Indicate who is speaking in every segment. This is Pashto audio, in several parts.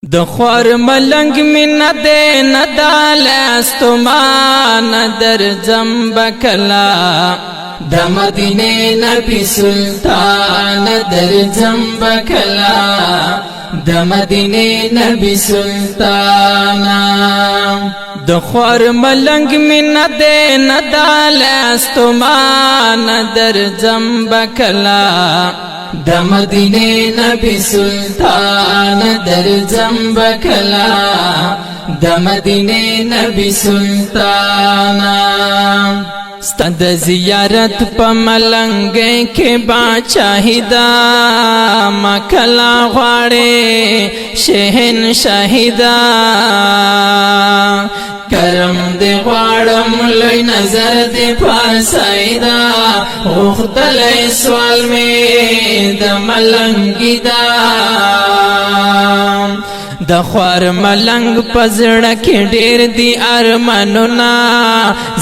Speaker 1: د خور ملنګ من دې ندال استمان در زمب کلا د مدینه نبی سلطان در زمب کلا د مدینه نبی سلطان د خور ملنګ من دې ندال استمان در زمب کلا د مدینه نبی سلطان در زمب کلا د مدینه نبی سلطان ستد زیارت په ملنګ کې باچاهدا مکلا غواړي شهن شاهدا کرم دې غواړم لوی نظر دې پاسایدا غختلې سوال می د ملنګ دا د خور ملنګ پزړه کې ډېر دي ارمانونه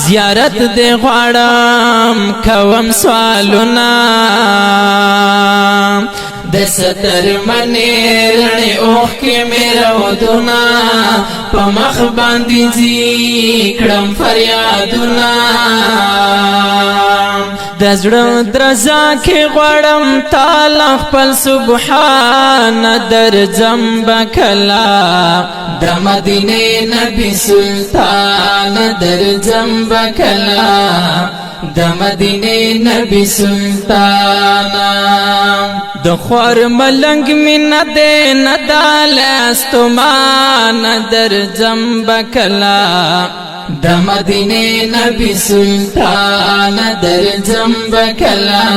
Speaker 1: زیارت دې غواړم کوم سوالونه د ستر منې رڼې اوښ کې مې رودونه په مخ باندې ځي کړم فریادونه د زړه درزا کې غواړم تعالی خپل سبحان در زمب کلا د مدینه نبی سلطان در زمب کلا د مدینه نبی سلطان د خور ملنګ من دې ندال استمان در زمب کلا د مدینه نبی سلطان در زمب کلا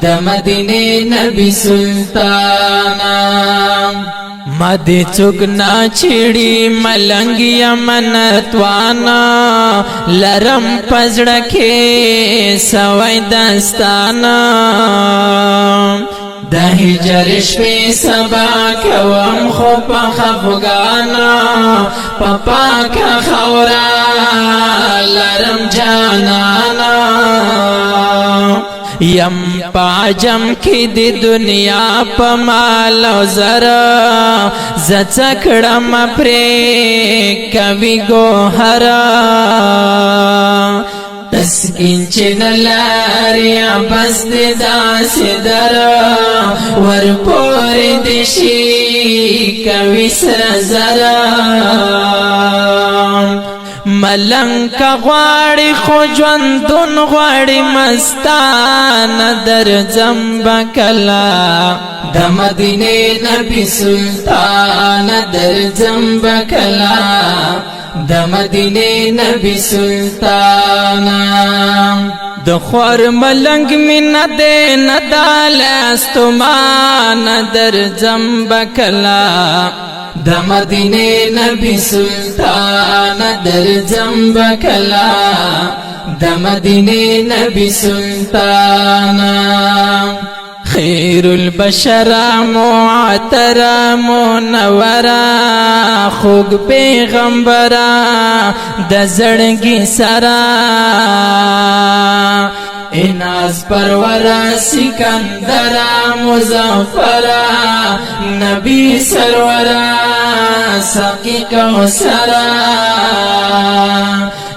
Speaker 1: د مدینه نبی سلطان مدی چگنا چیڑی ملنگی امنتوانا لرم پزڑکے سوئی دستانا د هجر شپې سبا کوم خو په خفګانا په پاکه خورا لرم جانانا یم پاجم کی دی دنیا پا مال و زرا زچکڑم پری کبھی گوہرا تسکین چن لاریا بس دی داس درا ور پور دشی کبھی سرزرا ملنګ کا غواړي خو ژوندون غواړي مستان در زمب کلا د مدینه نبی سلطان در زمب کلا د مدینه نبی سلطان د خور ملنګ من دې ندال استمان در زمب کلا د مدینه نبی سلطان در زمب کلا د مدینه نبی سلطان خیر البشر معطر منور خوږ پیغمبر د زړګي سرا اناز پرور سکندر مظفر نبی سرور سقی کوثر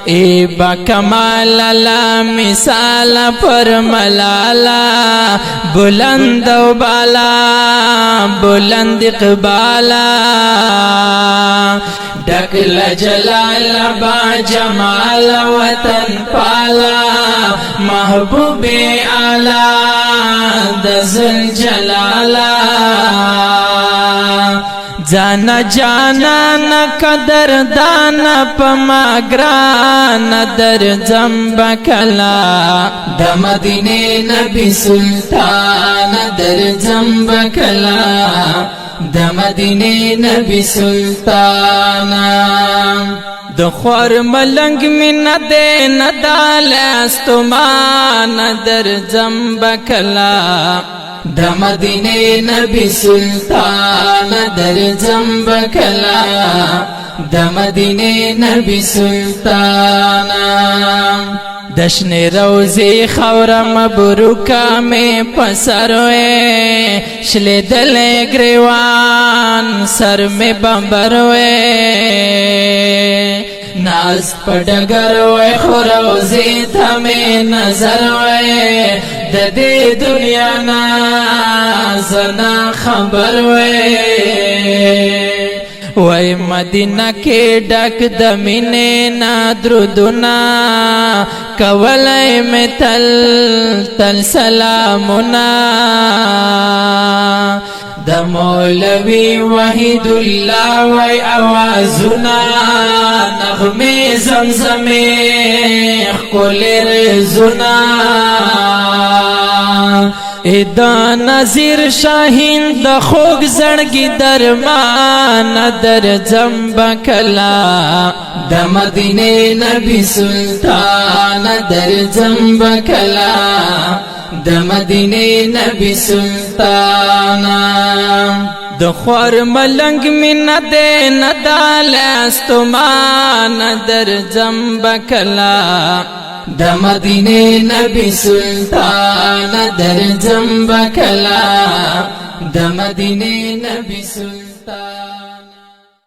Speaker 1: ای با کمال لا مثال پر ملالا بلند و بالا بلند اقبالا ڈکل جلال با جمال وطن پالا محبوب اعلی دزل جلالا جانا جانا نقدر دانا پما گرانا در زمب کلا د مدینه نبی سلطان در زمب کلا د مدینه نبی سلطان د خور ملنګ من دې ندال استمان در زمب کلا د مدینه نبی سلطان در زمب کلا د مدینه نبی سلطان دشن روزی خور مبروکا میں پسروے شل دل گریوان سر میں بمبروے ناز پڑگروے خوروزی تھا میں نظروے ددی دنیا نازنا خبروے وای مدینہ کې ډک د مینې نا درودنا کولای می تل سلامنا د مولوی وحید الله وای اوازنا نغمه زمزمه خپل رزنا ادا نظیر شاہین د خوگ زړګي درمان در زمب کلا د مدینه نبی سلطان در زمب کلا د مدینه نبی سلطان د خور ملنګ من دې ندال استمان در زمب کلا د مدینه نبی سلطان در زمب کلا د مدینه نبی سلطان